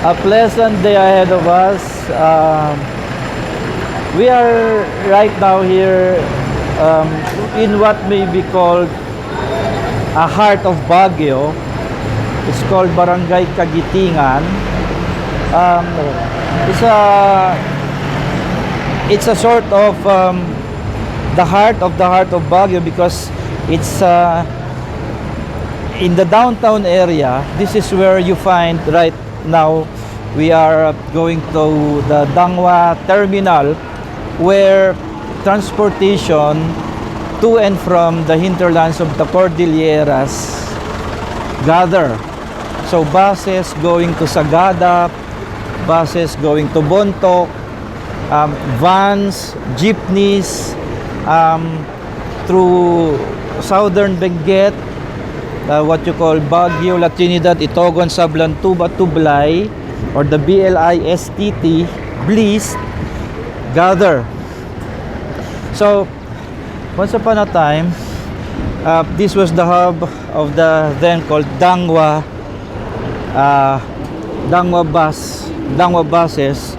A pleasant day ahead of us. We are right now here in what may be called a heart of Baguio. It's called Barangay Kagitingan. Um, it's a sort of the heart of Baguio because it's in the downtown area. This is where you find right now we are going to the Dangwa terminal, where transportation to and from the hinterlands of the Cordilleras gather. So buses going to Sagada, buses going to Bontoc, vans, jeepneys through southern Benguet, what you call Baguio, La Trinidad, Itogon, Sablan, Tuba, Tublay, or the BLISTT, Bliss, gather. So once upon a time, this was the hub of the then called Dangwa buses,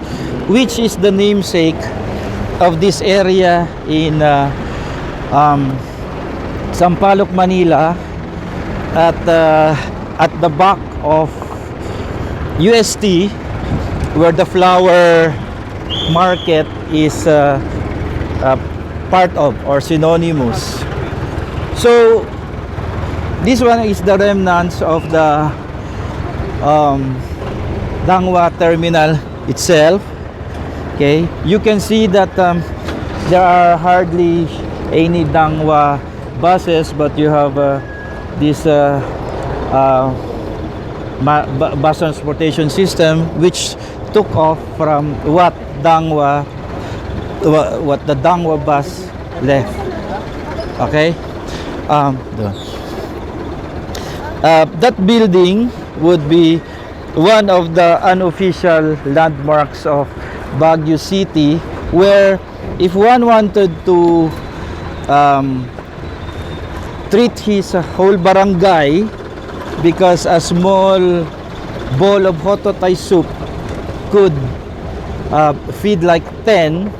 which is the namesake of this area in Sampaloc, Manila, at the back of UST, where the flower market is part of or synonymous. So this one is the remnants of the Dangwa terminal itself. Okay, you can see that there are hardly any Dangwa buses, but you have this bus transportation system which took off from what the Dangwa bus left. Okay, that building would be one of the unofficial landmarks of Baguio City, where if one wanted to treat his whole barangay, because a small bowl of hototay soup could feed like 10.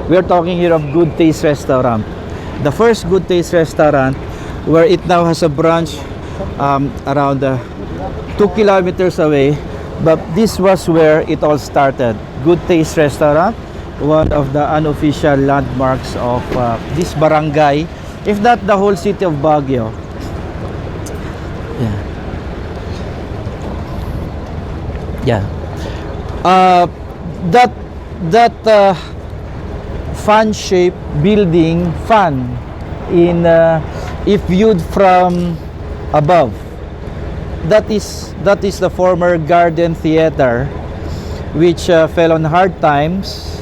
We're talking here of Good Taste Restaurant, the first Good Taste Restaurant, where it now has a branch around 2 kilometers away. But this was where it all started. Good Taste Restaurant, one of the unofficial landmarks of this barangay, if not the whole city of Baguio. That fan-shaped building, fan in if viewed from above, that is the former Garden Theater, which fell on hard times.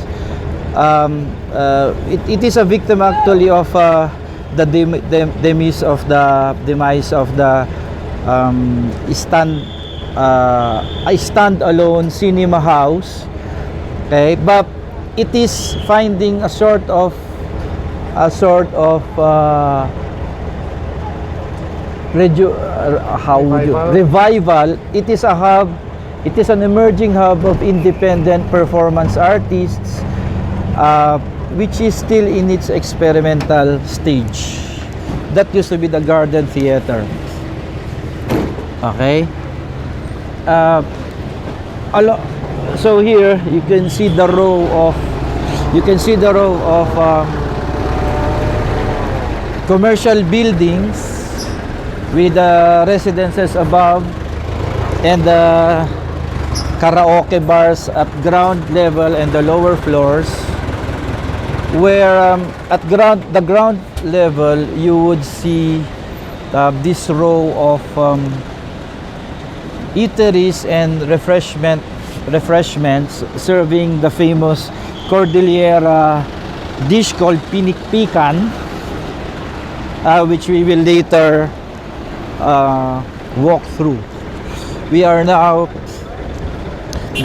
It is a victim actually of the demise of the stand-alone cinema house. Okay, but it is finding a sort of revival. It is a hub. It is an emerging hub of independent performance artists, which is still in its experimental stage. That used to be the Garden Theater. Okay. So here you can see the row of commercial buildings with residences above and karaoke bars at ground level and the lower floors, where at the ground level you would see this row of eateries and refreshments serving the famous Cordillera dish called pinikpikan, which we will later walk through. We are now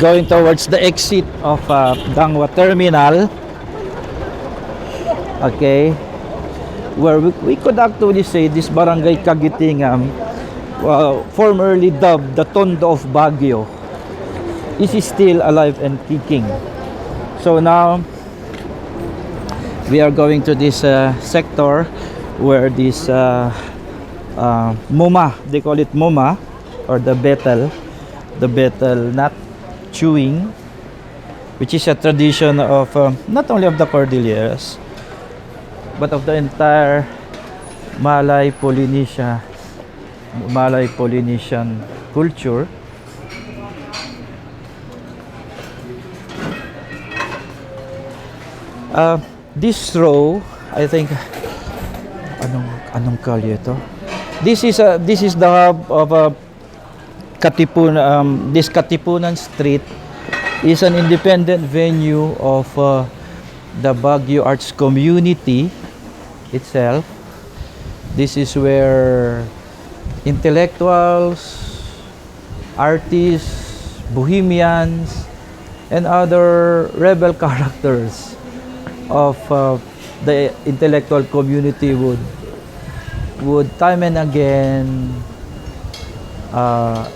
going towards the exit of Dangwa Terminal. Okay, where we could actually say this Barangay Kagitingan, formerly dubbed the Tondo of Baguio. is still alive and kicking. So now we are going to this sector where this MoMA, they call it MoMA, or the betel nut chewing, which is a tradition of not only of the Cordilleras but of the entire Malay-Polynesian culture. This row, I think, anong kalye ito? This is the hub of Katipunan. This Katipunan Street is an independent venue of the Baguio arts community itself. This is where intellectuals, artists, bohemians, and other rebel characters of the intellectual community would time and again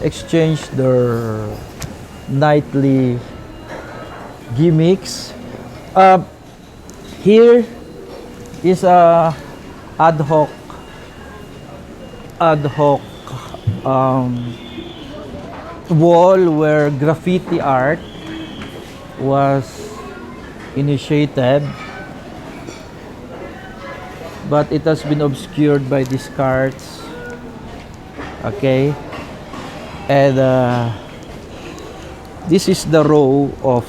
exchange their nightly gimmicks. Here is a ad hoc wall where graffiti art was initiated, but it has been obscured by these carts. Okay, and this is the row of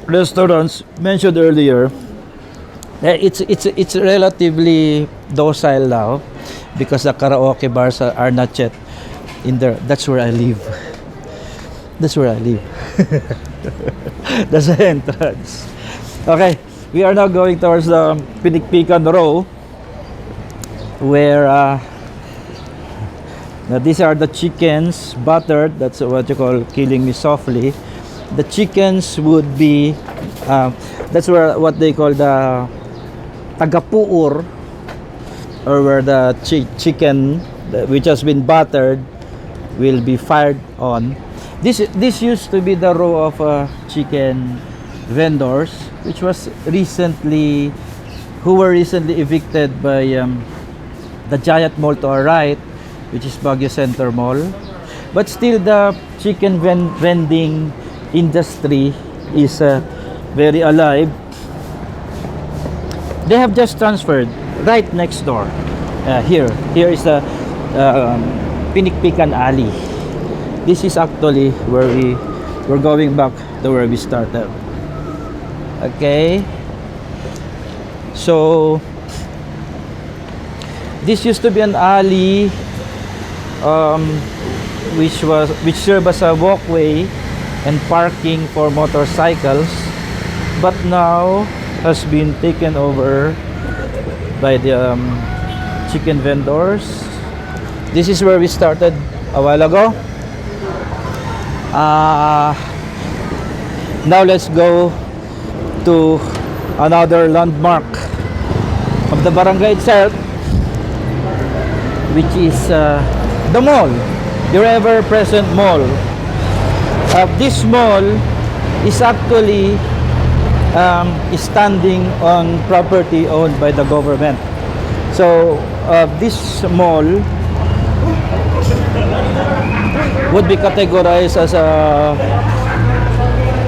restaurants mentioned earlier. It's relatively docile now because the karaoke bars are not yet in there. That's where I live. That's where I live. That's the entrance. Okay, we are now going towards the Pinikpikan row, where now these are the chickens buttered. That's what you call killing me softly. The chickens would be that's where what they call the tagapuur, or where the chicken which has been buttered will be fired on. This used to be the row of chicken vendors, which was recently evicted by the giant mall to our right, which is Baguio Center Mall. But still, the chicken vending industry is very alive. They have just transferred right next door. Here is the Pinikpikan Alley. This is actually where we're going back to where we started. Okay, so this used to be an alley which served as a walkway and parking for motorcycles, but now has been taken over by the chicken vendors. This is where we started a while ago. Now let's go to another landmark of the barangay itself, which is the mall, your ever-present mall. This mall is actually standing on property owned by the government. So this mall would be categorized as a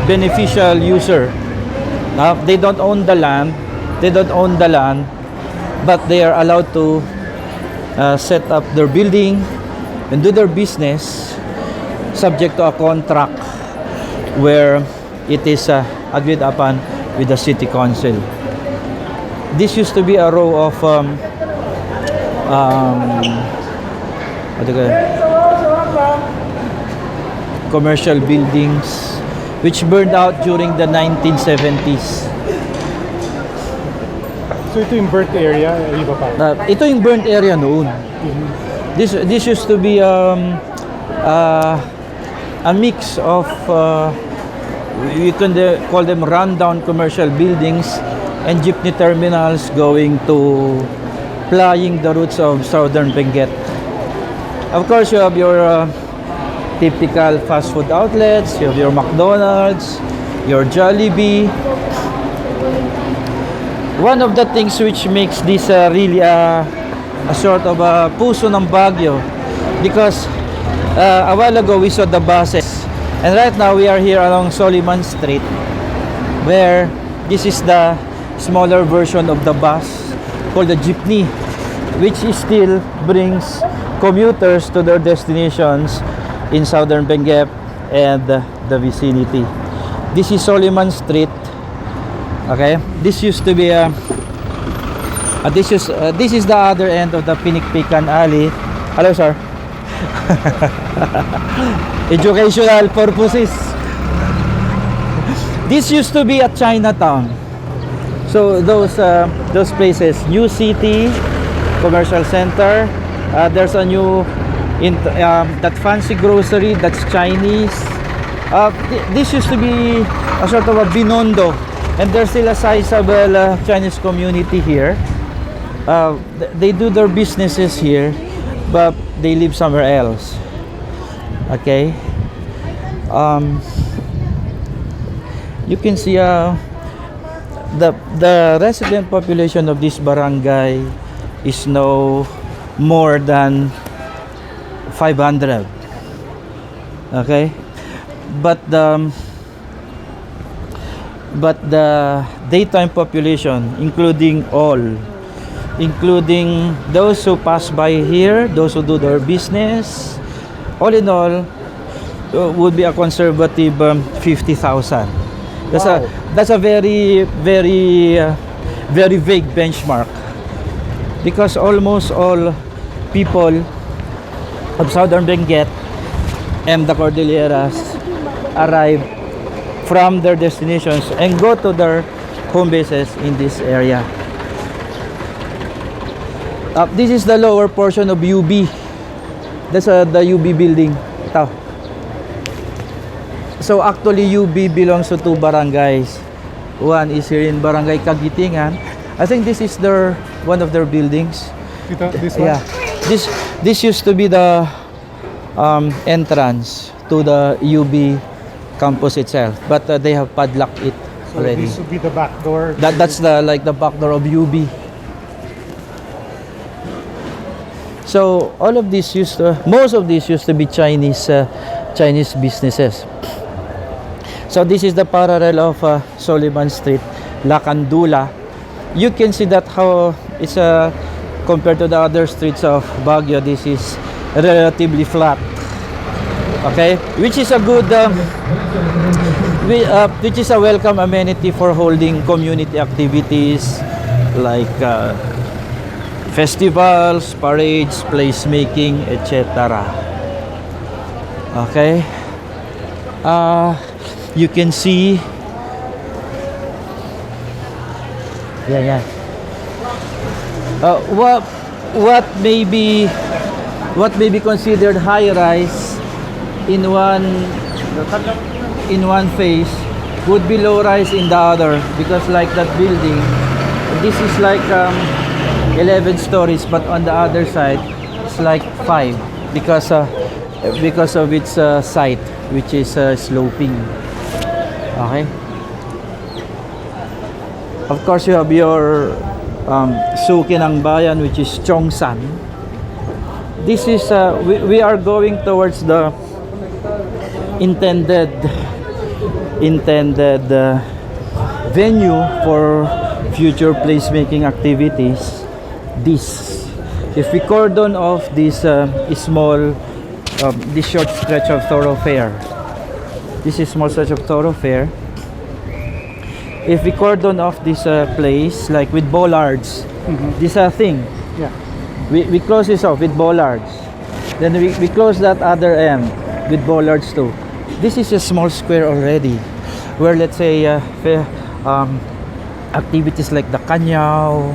beneficial user. They don't own the land, but they are allowed to set up their building and do their business subject to a contract where it is agreed upon with the city council. This used to be a row of what do you call it? Commercial buildings which burned out during the 1970s. So ito yung burnt area, iba pa? Ito yung burnt area noon. This used to be a mix of you can call them rundown commercial buildings and jeepney terminals going to plying the routes of southern Benguet. Of course, you have your typical fast food outlets. You have your McDonald's, your Jollibee. One of the things which makes this really a sort of a puso ng Baguio, because a while ago we saw the buses, and right now we are here along Soliman Street, where this is the smaller version of the bus called the jeepney, which still brings commuters to their destinations in southern Benguet and the vicinity. This is Soliman Street. Okay, this used to be this is the other end of the Pinikpikan Alley. Hello, sir. Educational purposes. This used to be a Chinatown. So those places, New City Commercial Center. There's a new that fancy grocery that's Chinese. This used to be a sort of a Binondo. And there's still a sizable Chinese community here. They do their businesses here, but they live somewhere else. Okay. You can see the resident population of this barangay is no more than 500. Okay, but the daytime population, including those who pass by here, those who do their business, all in all, would be a conservative 50,000. That's a very vague benchmark, because almost all people of southern Benguet and the Cordilleras arrive from their destinations and go to their home bases in this area. This is the lower portion of UB. That's the UB building. Ito. So actually UB belongs to two barangays. One is here in Barangay Kagitingan. I think this is one of their buildings. This one? Yeah. This used to be the entrance to the UB campus itself, but they have padlocked it already. So this would be the back door. That's the back door of UB. So all of this most of these used to be Chinese businesses. So this is the parallel of Soliman Street, Lakandula. You can see that how it's compared to the other streets of Baguio. This is relatively flat. Okay, which is a good which is a welcome amenity for holding community activities like festivals, parades, placemaking, etc. Okay, you can see what may be considered high rise in one phase would be low rise in the other, because like that building, this is like 11 stories, but on the other side it's like 5 because of its site, which is sloping. Okay, of course you have your suki ng bayan, which is Chongsan. This is we are going towards the intended venue for future placemaking activities. If we cordon off this small this short stretch of thoroughfare, this is small stretch of thoroughfare, if we cordon off this place like with bollards, this thing, Yeah. we close this off with bollards, then we close that other end with bollards too. This is a small square already, where let's say activities like the Kanyao,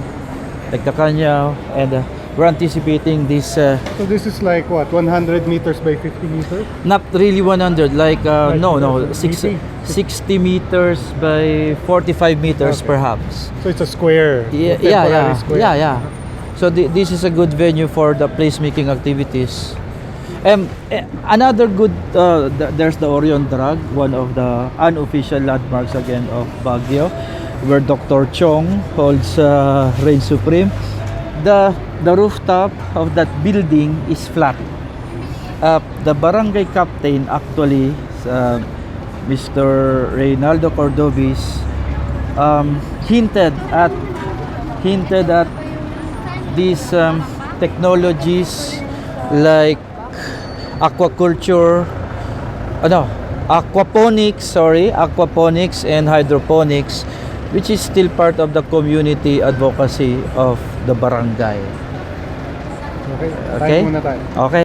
and we're anticipating this. So this is like what, 100 meters by 50 meters? Not really 100, like no, 80? 60 meters by 45 meters, Okay. perhaps. So it's a square. Yeah, a temporary square. yeah. So this is a good venue for the placemaking activities. Another good, there's the Orion Drug, one of the unofficial landmarks again of Baguio, where Dr. Chong holds reign supreme. The rooftop of that building is flat. The barangay captain actually, Mr. Reynaldo Cordobis, hinted at these technologies like aquaponics and hydroponics, which is still part of the community advocacy of the barangay. Okay, Okay? tayo muna tayo. Okay.